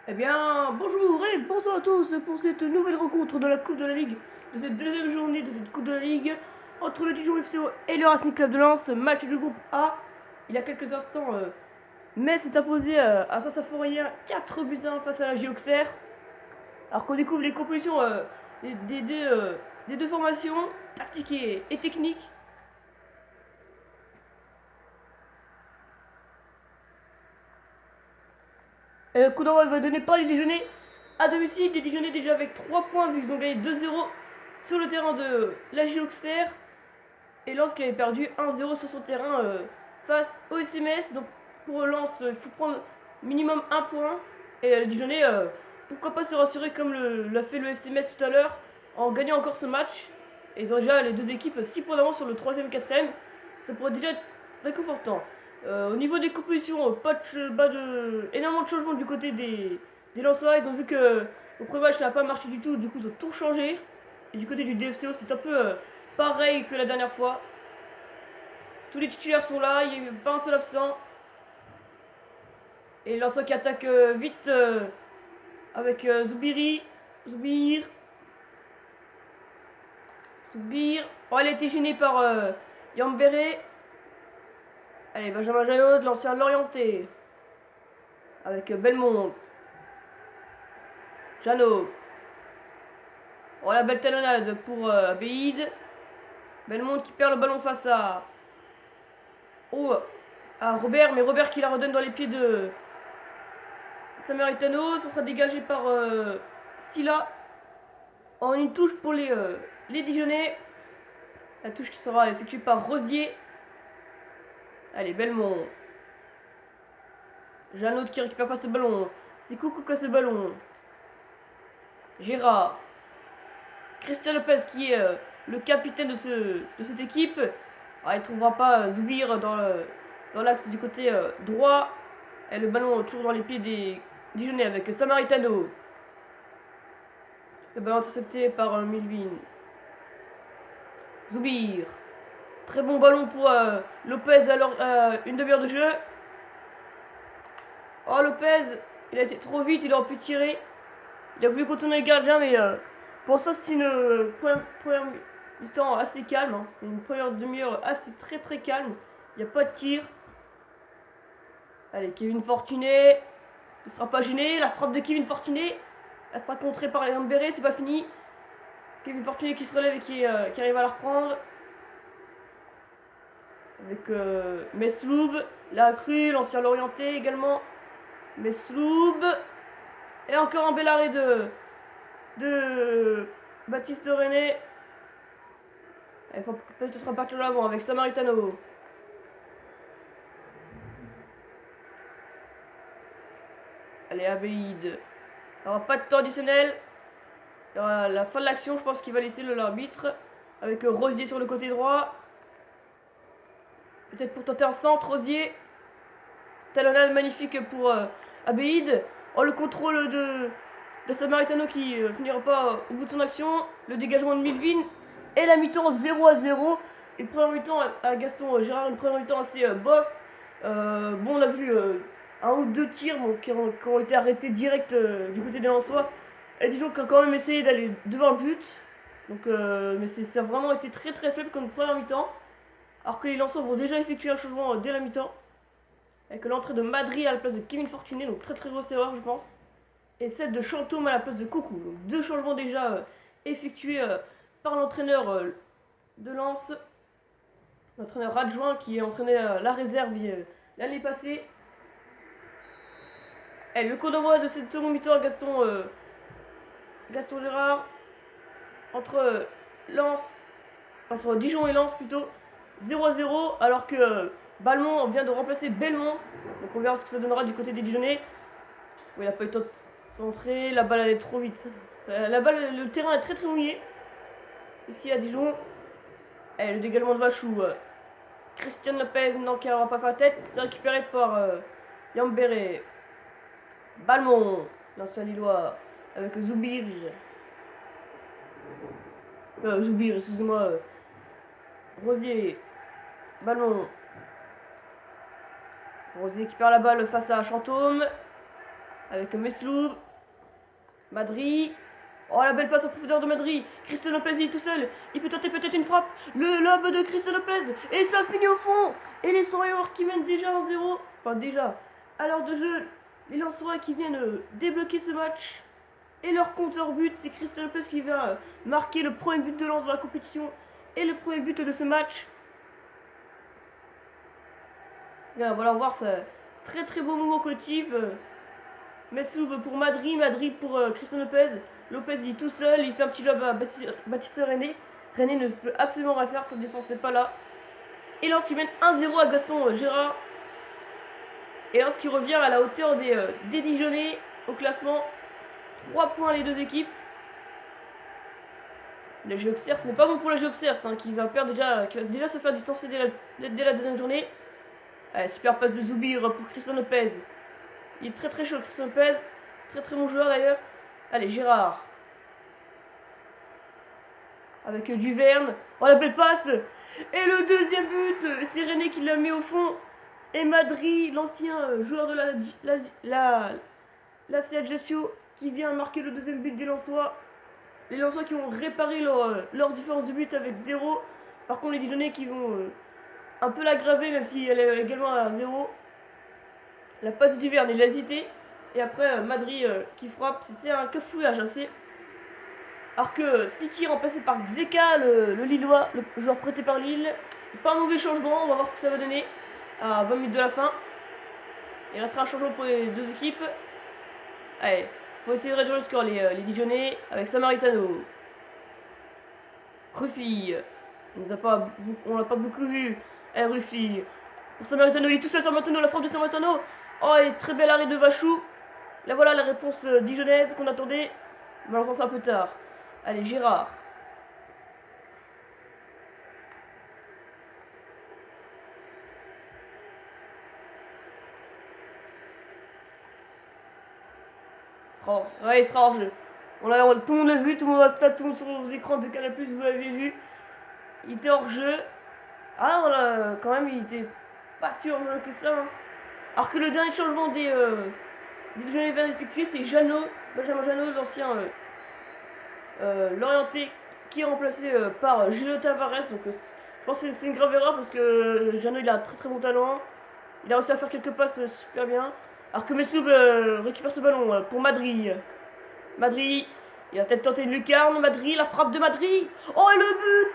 Eh bien, bonjour et bonsoir à tous pour cette nouvelle rencontre de la Coupe de la Ligue, de cette deuxième journée de cette Coupe de la Ligue entre le Dijon FCO et le Racing Club de Lens, match du groupe A. Il y a quelques instants, Metz s'est imposé à Saint-Symphorien 4 buts à 1 face à la Auxerre. Alors qu'on découvre les compositions des deux formations, tactiques et techniques. Coup d'envoi va donner par les Dijonnais à domicile. Les Dijonnais déjà avec 3 points vu qu'ils ont gagné 2-0 sur le terrain de la Auxerre. Et Lens qui avait perdu 1-0 sur son terrain face au SMS. Donc pour Lens, il faut prendre minimum 1 point. Et les Dijonnais, pourquoi pas se rassurer comme l'a fait le FCMS tout à l'heure en gagnant encore ce match. Et ils ont déjà les deux équipes 6 points d'avance sur le 3ème et 4ème. Ça pourrait déjà être réconfortant. Au niveau des compositions, énormément de changements du côté des Lensois. Ils ont vu que au premier match ça n'a pas marché du tout, du coup ils ont tout changé. Et du côté du DFCO c'est un peu pareil que la dernière fois. Tous les titulaires sont là, il n'y a pas un seul absent. Et Lensois qui attaque vite avec Zoubir. Oh, elle a été gênée par Yambéré. Allez, Benjamin Janot, l'ancien Lorienté. Avec Belmont. Janot. Oh, la belle talonnade pour Abéid. Belmont qui perd le ballon face à... Oh, à Robert, mais Robert qui la redonne dans les pieds de Samaritano. Ça sera dégagé par Silla. En une touche pour les Dijonnais. La touche qui sera effectuée par Rosier. Allez, Belmont. Janot qui récupère pas ce ballon. C'est Coucou qui a ce ballon. Gérard. Christian Lopez qui est le capitaine de cette équipe. Alors, il ne trouvera pas Zoubir dans l'axe du côté droit. Et le ballon toujours dans les pieds des Dijonnais avec Samaritano. Le ballon intercepté par Milvin. Zoubir. Très bon ballon pour Lopez alors une demi-heure de jeu. Oh, Lopez, il a été trop vite, il aurait pu tirer. Il a voulu contourner le gardien, mais pour ça, c'est une première mi-temps assez calme. Hein. C'est une première demi-heure assez très calme. Il n'y a pas de tir. Allez, Kevin Fortuné. Il ne sera pas gêné. La frappe de Kevin Fortuné. Elle sera contrée par Léon Béré, c'est pas fini. Kevin Fortuné qui se relève et qui arrive à la reprendre. Avec Mesloub, la crue, l'ancien Lorienté également. Mesloub. Et encore un bel arrêt de Baptiste René. Il faut peut-être repartir de l'avant avec Samaritano. Allez, Abéid. Il n'y aura pas de temps additionnel. Il y aura la fin de l'action, je pense qu'il va laisser l'arbitre. Avec Rosier sur le côté droit. Peut-être pour tenter un centre, Rosier. Talonnade magnifique pour Abéid. Oh, le contrôle de Samaritano qui finira pas au bout de son action. Le dégagement de Milvin. Et la mi-temps 0-0. Une première mi-temps à Gaston Gérard, une première mi-temps assez bof. Bon, on a vu un ou deux tirs qui ont été arrêtés direct du côté des Lensois. Et disons qu'on a quand même essayé d'aller devant le but. Donc, mais ça a vraiment été très faible comme première mi-temps. Alors que les Lensois vont déjà effectuer un changement dès la mi-temps. Avec l'entrée de Madri à la place de Kevin Fortuné, donc très grosse erreur je pense. Et celle de Chantôme à la place de Coucou. Donc deux changements déjà effectués par l'entraîneur de Lens. L'entraîneur adjoint qui entraînait la réserve l'année passée. Et le coup d'envoi de cette seconde mi-temps à Gaston Gérard. Entre Dijon et Lens plutôt. 0-0 alors que Balmont vient de remplacer Belmont. Donc on verra ce que ça donnera du côté des Dijonnais. Il n'a pas eu le temps de centrer, la balle allait trop vite. Le terrain est très mouillé. Ici à Dijon. Et le dégagement de Vachou. Christian Lopez, non, qui n'aura pas fait la tête. C'est récupéré par Yambéré. Balmont, l'ancien Lillois, avec Zoubir. Zoubir, excusez-moi. Rosier. Ballon. Rosier qui perd la balle face à Chantôme. avec Mesloub, Madri. Oh, la belle passe en profondeur de Madri. Cristian Lopez, il est tout seul. Il peut tenter peut-être une frappe. Le lob de Cristian Lopez. Et ça finit au fond. Et les Soriors qui mènent déjà 1-0. Enfin, déjà. À l'heure de jeu, les Lensois qui viennent débloquer ce match. Et leur compteur but, c'est Cristian Lopez qui va marquer le premier but de Lens dans la compétition. Et le premier but de ce match. Là, voilà, voir ça. Très très beau moment collectif. Mesloub pour Madri, Madri pour Cristian Lopez. Lopez il est tout seul, il fait un petit lob à Baptiste René. René ne peut absolument rien faire, sa défense n'est pas là. Et Lens qui mène 1-0 à Gaston Gérard. Et Lens qui revient à la hauteur des Dijonais au classement. 3 points les deux équipes. Le Géoxer, ce n'est pas bon pour le Géoxer, hein, qui va déjà se faire distancer dès la deuxième journée. Allez, super passe de Zoubir pour Cristian Lopez. Il est très très chaud, Cristian Lopez. Très très bon joueur d'ailleurs. Allez, Gérard. Avec Duverne. Oh, la belle passe. Et le deuxième but, c'est René qui l'a mis au fond. Et Madri, l'ancien joueur de la CA Ajaccio, qui vient marquer le deuxième but des Lensois. Les Lensois qui ont réparé leur différence de but avec 0. Par contre, les Dijonais qui vont un peu l'aggraver, même si elle est également à 0. La passe de Duverne, il a hésité. Et après, Madri qui frappe. C'était un cafouillage assez. Alors que City remplacé par Xeka, le Lillois, le joueur prêté par Lille. C'est pas un mauvais changement, on va voir ce que ça va donner à 20 minutes de la fin. Il restera un changement pour les deux équipes. Allez, faut essayer de réduire le score, les Dijonais, avec Samaritano. Ruffi, on l'a pas beaucoup vu. Allez, Ruffi. Pour Samaritano, il est tout seul, Samaritano, la frappe de Samaritano. Oh, et très bel arrêt de Vachou. Là voilà la réponse dijonnaise qu'on attendait. On va l'entendre ça un peu tard. Allez, Gérard. Ouais, il sera hors jeu. Tout le monde l'a vu, tout le monde a tout sur les écrans de Canal+, vous l'avez vu. Il était hors jeu. Ah, quand même, il était pas si hors jeu que ça. Hein. Alors que le dernier changement des Dijonais vient d'effectuer, c'est Benjamin Jeannot, l'ancien l'orienté, qui est remplacé par Gilles Tavares. Donc je pense que c'est une grave erreur parce que Jeannot il a un très très bon talent. Il a réussi à faire quelques passes super bien. Alors que Messoub récupère ce ballon pour Madri. Madri, il a peut-être tenté une lucarne. Madri, la frappe de Madri. Oh, et le but!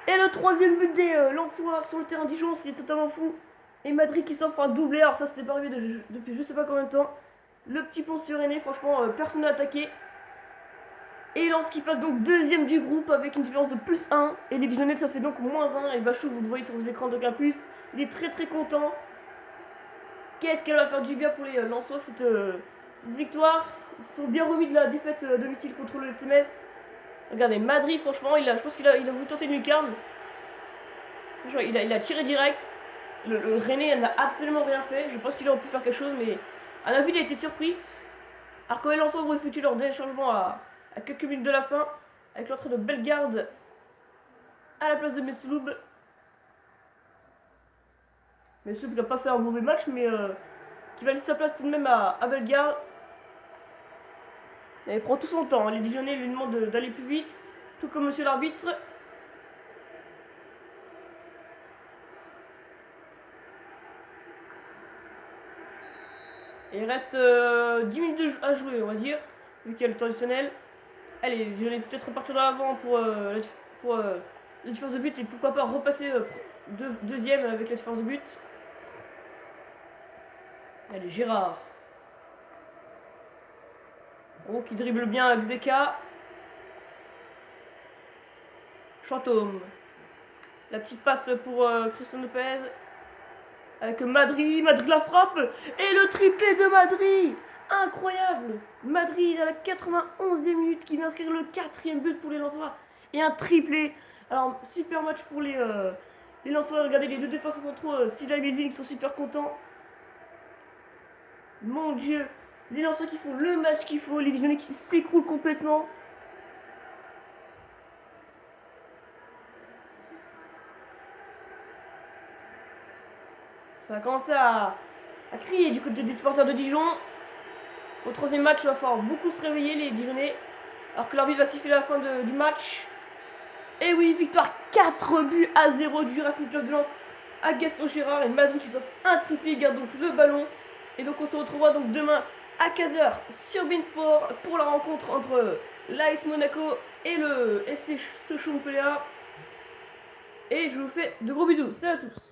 Et le troisième but des Lensois sur le terrain Dijon, c'est totalement fou. Et Madri qui s'offre un doublé. Alors ça, c'était pas arrivé depuis je sais pas combien de temps. Le petit pont sur René, franchement, personne n'a attaqué. Et Lens qui passe donc deuxième du groupe avec une différence de plus 1. Et les Dijonais, ça fait donc moins 1. Et Bachou, vous le voyez sur vos écrans de Campus. Il est très très content. Qu'est-ce qu'elle va faire du bien pour les Lensois, cette victoire. Ils sont bien remis de la défaite à domicile contre le SMS. Regardez, Madrid, franchement, je pense qu'il a voulu tenter une lucarne. Il a tiré direct. Le René n'a absolument rien fait. Je pense qu'il aurait pu faire quelque chose, mais à la vue, il a été surpris. Alors que les Lensois ont effectué leur dernier changement à quelques minutes de la fin, avec l'entrée de Bellegarde à la place de Mesloub. Mesloub qui n'a pas fait un mauvais match, mais qui va laisser sa place tout de même à Bellegarde. Et il prend tout son temps, hein. Les Dijonais lui demandent d'aller plus vite, tout comme monsieur l'arbitre. Et il reste 10 minutes à jouer, on va dire, vu qu'il y a le temps additionnel. Allez, je vais peut-être repartir dans l'avant pour la différence de but et pourquoi pas repasser deuxième avec la différence de but. Allez, Gérard. Oh, qui dribble bien avec Zeka. Chantôme. La petite passe pour Cristian Lopez. Avec Madri la frappe. Et le triplé de Madri. Incroyable. Madrid à la 91e minute qui vient inscrire le 4e but pour les Lensois. Et un triplé. Alors, super match pour les Lensois. Regardez les deux défenseurs centraux, Sida et Melvin, qui sont super contents. Mon Dieu. Les Lensois qui font le match qu'il faut. Les Dijonais qui s'écroulent complètement. Ça a commencé à crier du côté des supporters de Dijon. Au troisième match, il va falloir beaucoup se réveiller les Dijonais. Alors que l'arbitre va siffler la fin du match. Et oui, victoire 4-0 du Racing Club de Lens à Gaston Gérard et Madrid qui s'offre un triplé, garde donc le ballon. Et donc on se retrouvera donc demain à 15h sur Beansport pour la rencontre entre l'AS Monaco et le FC Sochaux Montpellier. Et je vous fais de gros bisous. Salut à tous.